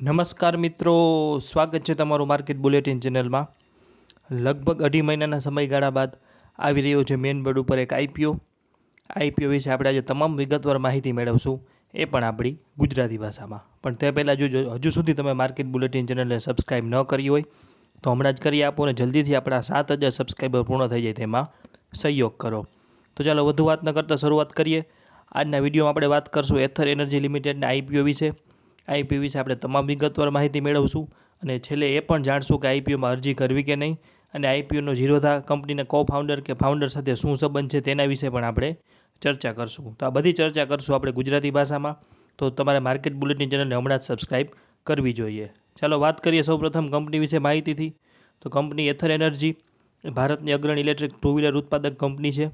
નમસ્કાર મિત્રો, સ્વાગત છે તમારું માર્કેટ બુલેટિન ચેનલમાં. લગભગ 2.5 મહિનાના સમયગાળા બાદ આવી રહ્યો છે મેઇન બોર્ડ ઉપર એક આઈપીઓ વિશે આપણે આજે તમામ વિગતવાર માહિતી મેળવશું, એ પણ આપણી ગુજરાતી ભાષામાં. પણ તે પહેલાં જો હજુ સુધી તમે માર્કેટ બુલેટિન ચેનલને સબસ્ક્રાઈબ ન કરી હોય તો હમણાં જ કરી આપો અને જલ્દીથી આપણા 7,000 સબસ્ક્રાઈબર પૂર્ણ થઈ જાય તેમાં સહયોગ કરો. તો ચાલો વધુ વાત ન કરતાં શરૂઆત કરીએ. આજના વિડીયોમાં આપણે વાત કરશું એથર એનર્જી લિમિટેડના આઈપીઓ વિશે. આઈપીઓ વિશે આપણે તમામ વિગતવાર માહિતી મેળવશું અને છેલ્લે એ પણ જાણશું કે આઈપીઓમાં અરજી કરવી કે નહીં, અને આઈપીઓનો ઝીરોધા કંપનીના ફાઉન્ડર કે ફાઉન્ડર સાથે શું સંબંધ છે તેના વિશે પણ આપણે ચર્ચા કરશું. તો આ બધી ચર્ચા કરશું આપણે ગુજરાતી ભાષામાં. તો તમારે માર્કેટ બુલેટિન ચેનલને હમણાં જ સબસ્ક્રાઈબ કરવી જોઈએ. ચાલો વાત કરીએ સૌપ્રથમ કંપની વિશે માહિતીથી. તો કંપની એથર એનર્જી ભારતની અગ્રણી ઇલેક્ટ્રિક ટુ વ્હીલર ઉત્પાદક કંપની છે,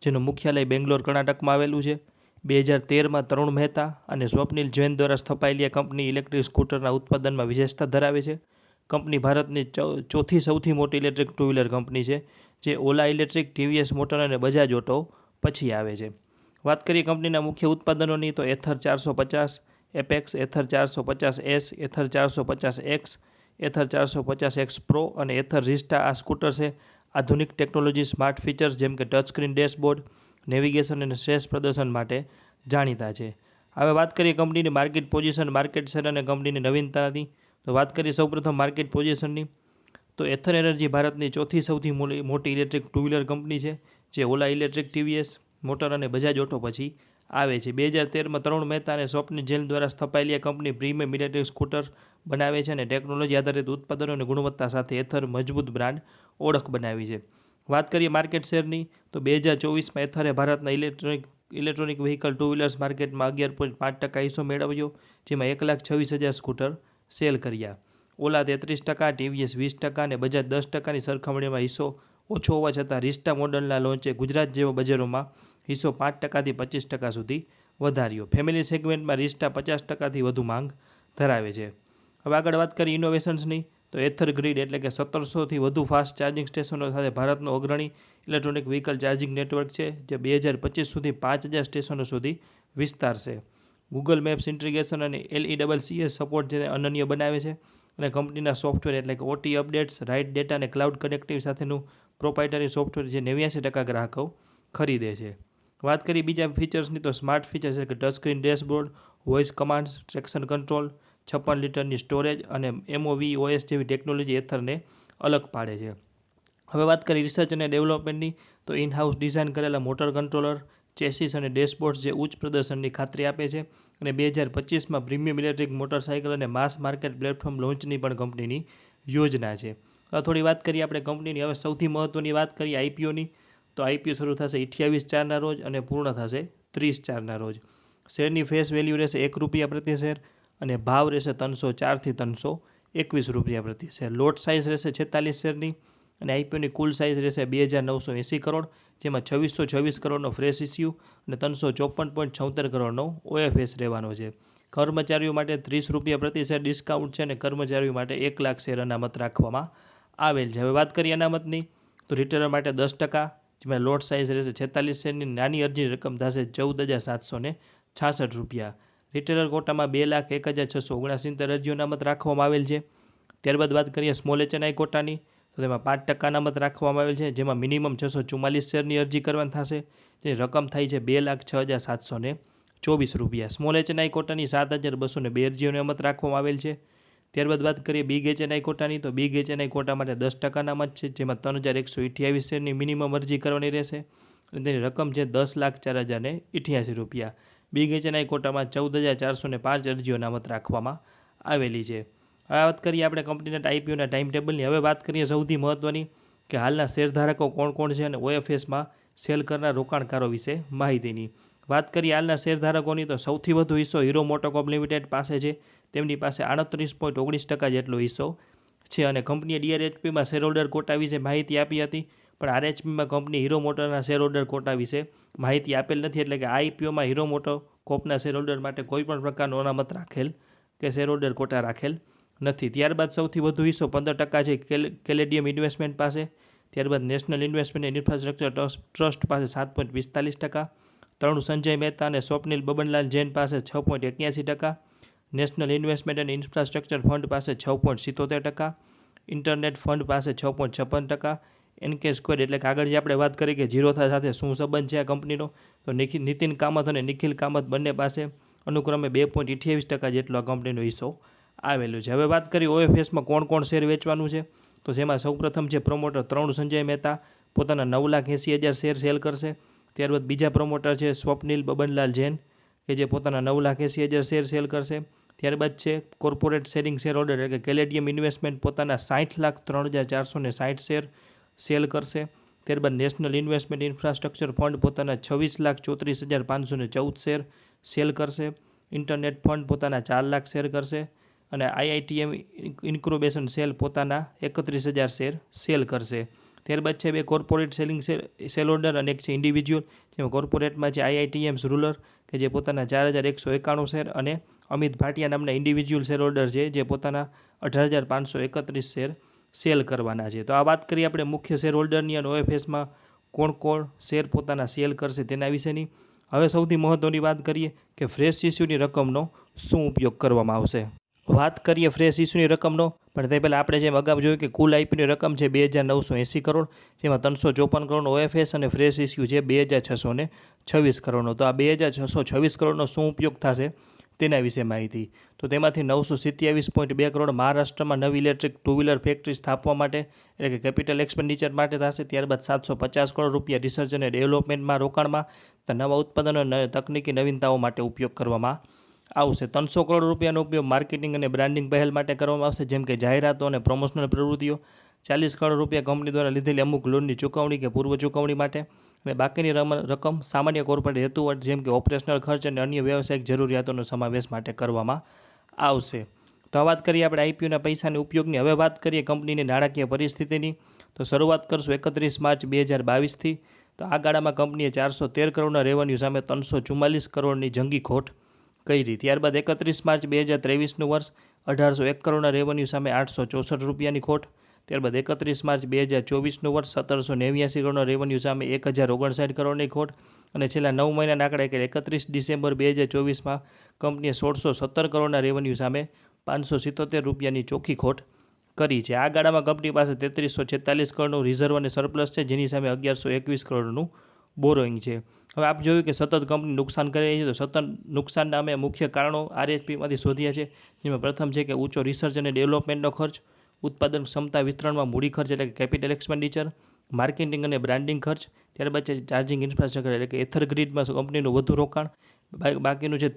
જેનું મુખ્યાલય બેંગ્લોર કર્ણાટકમાં આવેલું છે. 2013માં તરુણ મહેતા અને સ્વપ્નિલ જૈન દ્વારા સ્થપાયેલી આ કંપની ઇલેક્ટ્રિક સ્કૂટરના ઉત્પાદનમાં વિશેષતા ધરાવે છે. કંપની ભારતની ચોથી સૌથી મોટી ઇલેક્ટ્રિક ટુ વ્હીલર કંપની છે, જે ઓલા ઇલેક્ટ્રિક, ટીવીએસ મોટર અને બજાજ ઓટો પછી આવે છે. વાત કરીએ કંપનીના મુખ્ય ઉત્પાદનોની તો Ather 450 apex, Ather 450S, Ather 450X, Ather 450X pro અને એથર રિસ્ટા. આ સ્કૂટર છે આધુનિક ટેકનોલોજી, સ્માર્ટ ફીચર્સ જેમ કે ટચ સ્ક્રીન ડેશબોર્ડ, નેવિગેશન અને શ્રેષ્ઠ પ્રદર્શન માટે જાણીતા છે. હવે વાત કરીએ કંપનીની માર્કેટ પોઝિશન, માર્કેટ શેર અને કંપનીની નવીનતાની. તો વાત કરીએ સૌપ્રથમ માર્કેટ પોઝિશનની. તો એથર એનર્જી ભારતની ચોથી સૌથી મોટી ઇલેક્ટ્રિક ટુ વ્હીલર કંપની છે, જે ઓલા ઇલેક્ટ્રિક, ટીવીએસ મોટર અને બજાજ ઓટો પછી આવે છે. 2013માં તરુણ મહેતા અને સ્વપ્નિલ જૈન દ્વારા સ્થપાયેલી આ કંપની પ્રીમિયમ ઇલેક્ટ્રિક સ્કૂટર બનાવે છે અને ટેકનોલોજી આધારિત ઉત્પાદનો અને ગુણવત્તા સાથે એથર મજબૂત બ્રાન્ડ ઓળખ બનાવી છે. વાત કરીએ માર્કેટ શેરની. તો 2024માં એથરે ભારતના ઇલેક્ટ્રોનિક વ્હીકલ ટુ વ્હીલર્સ માર્કેટમાં 11.5% હિસ્સો મેળવ્યો, જેમાં 1,26,000 સ્કૂટર સેલ કર્યા. ઓલા 33%, ટીવીએસ 20% અને બજાજ 10%ની સરખામણીમાં હિસ્સો ઓછો હોવા છતાં રિસ્ટા મોડલના લોન્ચે ગુજરાત જેવા બજારોમાં હિસ્સો 5%થી 25% સુધી વધાર્યો. ફેમિલી સેગમેન્ટમાં રિસ્ટા 50%થી વધુ માંગ ધરાવે છે. હવે આગળ વાત કરીએ ઇનોવેશન્સની. તો એથર ગ્રીડ એટલે કે 1700થી વધુ ફાસ્ટ ચાર્જિંગ સ્ટેશનો સાથે ભારતનો અગ્રણી ઇલેક્ટ્રોનિક વ્હીકલ ચાર્જિંગ નેટવર્ક છે, જે 2025 સુધી 5,000 સ્ટેશનો સુધી વિસ્તારશે. ગૂગલ મેપ્સ ઇન્ટિગ્રેશન અને LECCS સપોર્ટ જેને અનન્ય બનાવે છે, અને કંપનીના સોફ્ટવેર એટલે કે OT અપડેટ્સ, રાઇટ ડેટા અને ક્લાઉડ કનેક્ટિવિટી સાથેનું પ્રોપ્રાઇટરી સોફ્ટવેર જે 89% ગ્રાહકો ખરીદે છે. વાત કરીએ બીજા ફીચર્સની. તો સ્માર્ટ ફીચર્સ એટલે કે touch screen dashboard, voice commands, traction control, 56 લીટરની સ્ટોરેજ અને MOVOS જેવી ટેકનોલોજી એથરને અલગ પાડે છે. હવે વાત કરીએ રિસર્ચ અને ડેવલપમેન્ટની. તો ઇનહાઉસ ડિઝાઇન કરેલા મોટર કંટ્રોલર, ચેસિસ અને ડેશબોર્ડ્સ જે ઉચ્ચ પ્રદર્શનની ખાતરી આપે છે, અને 2025માં પ્રીમિયમ ઇલેક્ટ્રિક મોટરસાઇકલ અને માસ માર્કેટ પ્લેટફોર્મ લોન્ચની પણ કંપનીની યોજના છે. થોડી વાત કરીએ આપણે કંપનીની. હવે સૌથી મહત્ત્વની વાત કરીએ આઈપીઓની. તો આઈપીઓ શરૂ થશે 28/4ના રોજ અને પૂર્ણ થશે 30/4ના રોજ. શેરની ફેસ વેલ્યુ રહેશે ₹1 પ્રતિ શેર અને ભાવ રહેશે 304થી 321 રૂપિયા પ્રતિ શેર. લોટ સાઇઝ રહેશે 46 શેરની અને આઈપીઓની કુલ સાઇઝ રહેશે 2,980 કરોડ, જેમાં 2,626 કરોડનો ફ્રેશ ઇસ્યુ અને 354.76 કરોડનો OFS રહેવાનો છે. કર્મચારીઓ માટે ₹30 પ્રતિ શેર ડિસ્કાઉન્ટ છે અને કર્મચારીઓ માટે 1 લાખ શેર અનામત રાખવામાં આવેલ છે. હવે વાત કરીએ અનામતની. તો રિટેલર માટે 10%, જેમાં લોટ સાઇઝ રહેશે 46 શેરની, નાની અરજી રકમ થશે ₹14,766. રિટેલર કોટામાં 2,01,679 અરજીઓ અનામત રાખવામાં આવેલ છે. ત્યારબાદ વાત કરીએ સ્મોલ HNI કોટાની. તો તેમાં 5% અનામત રાખવામાં આવેલ છે, જેમાં મિનિમમ 644 શેરની અરજી કરવાની થશે, જેની રકમ થાય છે ₹2,06,724. સ્મોલ HNI કોટાની 7,202 અરજીઓને અનામત રાખવામાં આવેલ છે. ત્યારબાદ વાત કરીએ બિગ HNI કોટાની. તો બિગ HNI કોટા માટે 10% અનામત છે, જેમાં 3,128 શેરની મિનિમમ અરજી કરવાની રહેશે અને તેની રકમ છે ₹10,04,088. બિગ HNI કોટામાં 14,405 અરજીઓ અનામત રાખવામાં આવેલી છે. હવે વાત કરીએ આપણે કંપનીના આઈપીઓના ટાઈમ ટેબલની. હવે વાત કરીએ સૌથી મહત્ત્વની કે હાલના શેરધારકો કોણ કોણ છે અને OFSમાં સેલ કરનાર રોકાણકારો વિશે માહિતીની. વાત કરીએ હાલના શેરધારકોની. તો સૌથી વધુ હિસ્સો હીરો મોટોકોર્પ લિમિટેડ પાસે છે. તેમની પાસે 38.19% જેટલો હિસ્સો છે, અને કંપનીએ DRHPમાં શેર હોલ્ડર કોટા વિશે માહિતી આપી હતી, પણ RHPમાં કંપની હીરો મોટરના શેર હોલ્ડર કોટા વિશે માહિતી આપેલ નથી. એટલે કે આઈપીઓમાં હીરો મોટોકોર્પના શેર હોલ્ડર માટે કોઈ પણ પ્રકારનો અનામત રાખેલ કે શેર હોલ્ડર કોટા રાખેલ નથી. ત્યારબાદ સૌથી વધુ હિસ્સો 15% છે કેલેડિયમ ઇન્વેસ્ટમેન્ટ પાસે. ત્યારબાદ national investment and infrastructure trust પાસે 7.45%, તરુણ સંજય મહેતા અને સ્વપ્નિલ બબનલાલ જૈન પાસે 6.81%, national investment and infrastructure fund પાસે 6.77%, ઇન્ટરનેટ ફંડ પાસે 6.56%, એનકે સ્ક્વેર એટલે કે આગળ જે આપણે વાત કરી કે ઝીરોથા સાથે શું સંબંધ છે આ કંપનીનો, તો નીતિન કામત અને નિખિલ કામત બંને પાસે અનુક્રમે 2.28% જેટલો આ કંપનીનો હિસ્સો આવેલો છે. હવે વાત કરી ઓએફએસમાં કોણ કોણ શેર વેચવાનું છે, તો જેમાં સૌપ્રથમ છે પ્રમોટર તરુણ સંજય મહેતા, પોતાના 9,80,000 શેર સેલ કરશે. ત્યારબાદ બીજા પ્રમોટર છે સ્વપ્નિલ બબનલાલ જૈન કે જે પોતાના 9,80,000 શેર સેલ કરશે. ત્યારબાદ છે કોર્પોરેટ શેરિંગ શેર હોલ્ડર એટલે કે કેલેડિયમ ઇન્વેસ્ટમેન્ટ પોતાના 60,03,460 શેર સેલ કરશે. ત્યારબાદ નેશનલ ઇન્વેસ્ટમેન્ટ ઇન્ફ્રાસ્ટ્રક્ચર ફંડ પોતાના 26,34,514 શેર સેલ કરશે. ઇન્ટરનેટ ફંડ પોતાના 4 લાખ શેર કરશે અને આઈઆઈટીએમ ઇન્ક્યુબેશન સેલ પોતાના 31,000 શેર સેલ કરશે. ત્યારબાદ છે 2 કોર્પોરેટ સેલ હોલ્ડર અને એક છે ઇન્ડિવિજ્યુઅલ, જેમાં કોર્પોરેટમાં છે આઈઆઈટીએમ્સ રૂરલ કે જે પોતાના 4,191 શેર અને અમિત ભાટિયા નામના ઇન્ડિવિજ્યુઅલ શેર હોલ્ડર છે જે પોતાના 18,531 શેર સેલ કરવાના છે. તો આ વાત કરીએ આપણે મુખ્ય શેર હોલ્ડરની અને ઓએફએસમાં કોણ કોણ શેર પોતાના સેલ કરશે તેના વિશેની. હવે સૌથી મહત્ત્વની વાત કરીએ કે ફ્રેશ ઇસ્યુની રકમનો શું ઉપયોગ કરવામાં આવશે. વાત કરીએ ફ્રેશ ઇસ્યુની રકમનો, પણ તે પહેલાં આપણે જેમ અગાઉ જોયું કે કુલ આઈપીની રકમ છે 2,980 કરોડ, જેમાં 354 કરોડનો ઓએફએસ અને ફ્રેશ ઇસ્યુ છે 2,626 કરોડનો. તો આ 2,626 કરોડનો શું ઉપયોગ થશે તેના વિશે માહિતી. તો તેમાંથી 927.2 કરોડ મહારાષ્ટ્રમાં નવી ઇલેક્ટ્રિક ટુ વ્હીલર ફેક્ટરી સ્થાપવા માટે એટલે કે કેપિટલ એક્સપેન્ડિચર માટે થશે. ત્યારબાદ 750 કરોડ રૂપિયા રિસર્ચ અને ડેવલપમેન્ટમાં રોકાણમાં, નવા ઉત્પાદનો અને તકનીકી નવીનતાઓ માટે ઉપયોગ કરવામાં આવશે. 300 કરોડ રૂપિયાનો ઉપયોગ માર્કેટિંગ અને બ્રાન્ડિંગ પહેલ માટે કરવામાં આવશે, જેમ કે જાહેરાતો અને પ્રમોશનલ પ્રવૃત્તિઓ. 40 કરોડ રૂપિયા કંપની દ્વારા લીધેલી અમુક લોનની ચૂકવણી કે પૂર્વ ચૂકવણી માટે, અને બાકીની રકમ સામાન્ય કોર્પોરેટ હેતુઓ જેમ કે ઓપરેશનલ ખર્ચ અને અન્ય વ્યવસાયિક જરૂરિયાતોનો સમાવેશ માટે કરવામાં આવશે. તો આ વાત કરીએ આપણે આઈપીઓના પૈસાના ઉપયોગની. હવે વાત કરીએ કંપનીની નાણાકીય પરિસ્થિતિની. તો શરૂઆત કરશું 31 માર્ચ 2022થી. તો આ ગાળામાં કંપનીએ 413 કરોડના રેવન્યુ સામે 344 કરોડની જંગી ખોટ કરી. ત્યારબાદ 31 માર્ચ 2023નું વર્ષ 1,801 કરોડના રેવન્યુ સામે 864 રૂપિયાની ખોટ. ત્યારબાદ 31 માર્ચ 2024નું વર્ષ 1,789 કરોડના રેવન્યુ સામે 1,059 કરોડની ખોટ. અને છેલ્લા 9 મહિનાના આંકડા એટલે 31 ડિસેમ્બર 2024માં કંપનીએ 1,617 કરોડના રેવન્યુ સામે 577 રૂપિયાની ચોખ્ખી ખોટ કરી છે. આ ગાળામાં કંપની પાસે 3,346 કરોડનું રિઝર્વ અને સરપ્લસ છે, જેની સામે 1,121 કરોડનું બોરોઈંગ છે. હવે આપ જોયું કે સતત કંપની નુકસાન કરી રહી છે, તો સતત નુકસાનના અમે મુખ્ય કારણો આરએચપીમાંથી શોધ્યા છે, જેમાં પ્રથમ છે કે ઊંચો રિસર્ચ અને ડેવલપમેન્ટનો ખર્ચ, ઉત્પાદન ક્ષમતા વિસ્તરણમાં મૂડી ખર્ચ એટલે કે કેપિટલ એક્સપેન્ડિચર, માર્કેટિંગ અને બ્રાન્ડિંગ ખર્ચ. ત્યારબાદ છે ચાર્જિંગ ઇન્ફ્રાસ્ટ્રક્ચર એટલે કે એથર ગ્રીડમાં કંપનીનું વધુ રોકાણ. બાકીનું છે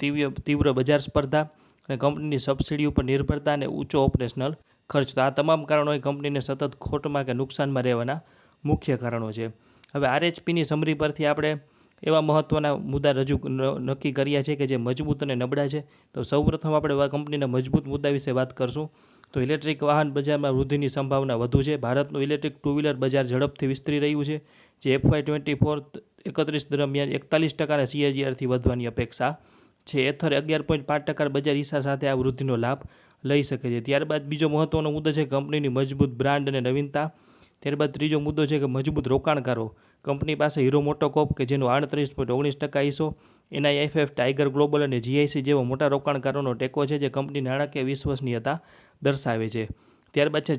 તીવ્ર બજાર સ્પર્ધા અને કંપનીની સબસિડી ઉપર નિર્ભરતા અને ઊંચો ઓપરેશનલ ખર્ચ. તો આ તમામ કારણો કંપનીને સતત ખોટમાં કે નુકસાનમાં રહેવાના મુખ્ય કારણો છે. હવે આરએચપીની સમરી પરથી આપણે એવા મહત્ત્વના મુદ્દા નક્કી કર્યા છે કે જે મજબૂત અને નબળા છે. તો સૌપ્રથમ આપણે કંપનીના મજબૂત મુદ્દા વિશે વાત કરશું. તો ઇલેક્ટ્રિક વાહન બજારમાં વૃદ્ધિની સંભાવના વધુ છે. ભારતનું ઇલેક્ટ્રિક ટુ વ્હીલર બજાર ઝડપથી વિસ્તરી રહ્યું છે, જે FY24-31 દરમિયાન 41% CAGRથી વધવાની અપેક્ષા છે. એથર 11.5% બજાર હિસ્સા સાથે આ વૃદ્ધિનો લાભ લઈ શકે છે. ત્યારબાદ બીજો મહત્ત્વનો મુદ્દો છે કંપનીની મજબૂત બ્રાન્ડ અને નવીનતા. ત્યારબાદ ત્રીજો મુદ્દો છે કે મજબૂત રોકાણકારો. કંપની પાસે હીરો મોટોકોર્પ કે જેનો 38.19% હિસ્સો, NIIF, ટાઈગર ગ્લોબલ અને GIC જેવા મોટા રોકાણકારોનો ટેકો છે, જે કંપની નાણાકીય વિશ્વસનીયતા દર્શાવે છે. ત્યારબાદ છે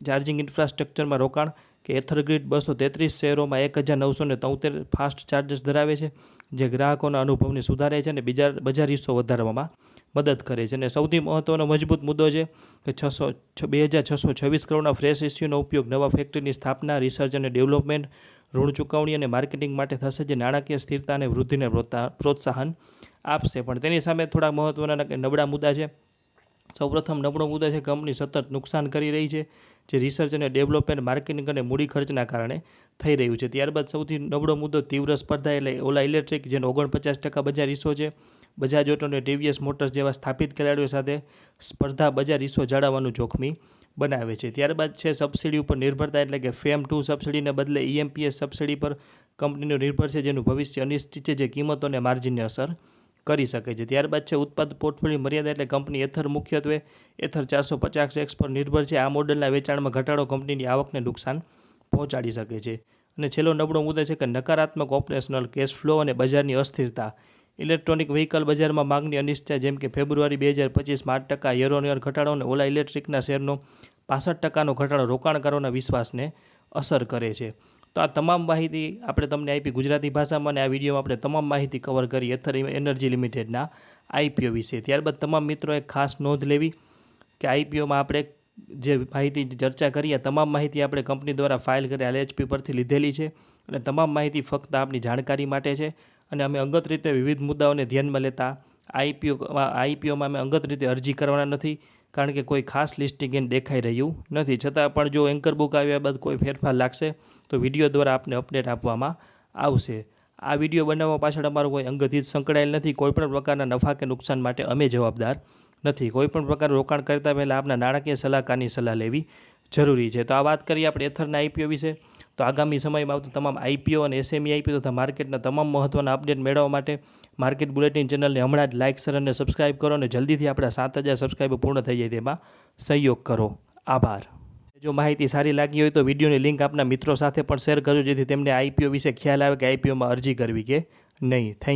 ચાર્જિંગ ઇન્ફ્રાસ્ટ્રક્ચરમાં રોકાણ કે એથરગ્રીડ 233 શહેરોમાં 1,973 ફાસ્ટ ચાર્જર્સ ધરાવે છે, જે ગ્રાહકોના અનુભવને સુધારે છે અને બજાર હિસ્સો વધારવામાં મદદ કરે છે. અને સૌથી મહત્ત્વનો મજબૂત મુદ્દો છે કે 2,626 કરોડના ફ્રેશ ઇસ્યુનો ઉપયોગ નવા ફેક્ટરીની સ્થાપના, રિસર્ચ અને ડેવલપમેન્ટ, ઋણ ચૂકવણી અને માર્કેટિંગ માટે થશે, જે નાણાકીય સ્થિરતા અને વૃદ્ધિને પ્રોત્સાહન આપશે. પણ તેની સામે થોડા મહત્ત્વના નબળા મુદ્દા છે. સૌપ્રથમ નબળો મુદ્દો છે કંપની સતત નુકસાન કરી રહી છે, જે રિસર્ચ અને ડેવલપમેન્ટ, માર્કેટિંગ અને મૂડી ખર્ચના કારણે થઈ રહ્યું છે. ત્યારબાદ સૌથી નબળો મુદ્દો તીવ્ર સ્પર્ધા એટલે ઓલા ઇલેક્ટ્રિક, જેનો 49% બજાર હિસ્સો છે. બજાજ ઓટો અને ટીવીએસ મોટર્સ જેવા સ્થાપિત ખેલાડીઓ સાથે સ્પર્ધા બજાર હિસ્સો જાળવવાનું જોખમી બનાવે છે. ત્યારબાદ છે સબસિડી ઉપર નિર્ભરતા એટલે કે FAME 2 સબસિડીને બદલે EMPS સબસિડી પર કંપનીનો નિર્ભર છે, જેનું ભવિષ્ય અનિશ્ચિત છે, જે કિંમતો અને માર્જિનને અસર કરી શકે છે. ત્યારબાદ છે ઉત્પાદ પોર્ટફોલિયો મર્યાદા એટલે કંપની એથર મુખ્યત્વે એથર 450X પર નિર્ભર છે. આ મોડલના વેચાણમાં ઘટાડો કંપનીની આવકને નુકસાન પહોંચાડી શકે છે. અને છેલ્લો નબળો મુદ્દો છે કે નકારાત્મક ઓપરેશનલ કેશ ફ્લો અને બજારની અસ્થિરતા ઇલેક્ટ્રોનિક વ્હીકલ બજારમાં માંગની અનિશ્ચિતતા જેમ કે ફેબ્રુઆરી 2025માં 8% યર ઓન યર ઘટાડો અને ઓલા ઇલેક્ટ્રિકના શેરનો 65%નો ઘટાડો રોકાણકારોના વિશ્વાસને અસર કરે છે. તો આ તમામ માહિતી આપણે તમને આપી ગુજરાતી ભાષામાં, અને આ વિડીયોમાં આપણે તમામ માહિતી કવર કરી એથર એનર્જી લિમિટેડના આઈપીઓ વિશે. ત્યારબાદ તમામ મિત્રોએ ખાસ નોંધ લેવી કે આઈપીઓમાં આપણે જે માહિતી ચર્ચા કરીએ તમામ માહિતી આપણે કંપની દ્વારા ફાઇલ કરી LHP પરથી લીધેલી છે, અને તમામ માહિતી ફક્ત આપની જાણકારી માટે છે. અને અમે અંગત રીતે વિવિધ મુદ્દાઓને ધ્યાનમાં લેતા આઈપીઓમાં અમે અંગત રીતે અરજી કરવાના નથી, કારણ કે કોઈ ખાસ લિસ્ટિંગ એને દેખાઈ રહ્યું નથી. છતાં પણ જો એન્કર બુક આવ્યા બાદ કોઈ ફેરફાર લાગશે તો વિડીયો દ્વારા આપને અપડેટ આપવામાં આવશે. આ વિડીયો બનાવવા પાછળ અમારું કોઈ અંગત હિત સંકળાયેલ નથી. કોઈપણ પ્રકારના નફા કે નુકસાન માટે અમે જવાબદાર નથી. કોઈપણ પ્રકારનું રોકાણ કરતા પહેલાં આપના નાણાકીય સલાહકારની સલાહ લેવી જરૂરી છે. તો આ વાત કરીએ આપણે એથરના આઈપીઓ વિશે. તો આગામી સમયમાં આવતા તમામ આઈપીઓ અને એસએમઈ આઈપીઓ તથા માર્કેટના તમામ મહત્ત્વના અપડેટ મેળવવા માટે માર્કેટ બુલેટિન ચેનલને હમણાં જ લાઇક, શેર અને સબસ્ક્રાઇબ કરો, અને જલ્દીથી આપણા 7000 સબસ્ક્રાઇબર પૂર્ણ થઈ જાય તેમાં સહયોગ કરો. આભાર. જો માહિતી સારી લાગી હોય તો વિડીયોની લિંક આપના મિત્રો સાથે પણ શેર કરજો, જેથી તેમને આઈપીઓ વિશે ખ્યાલ આવે કે આઈપીઓમાં અરજી કરવી કે નહીં. Thank you.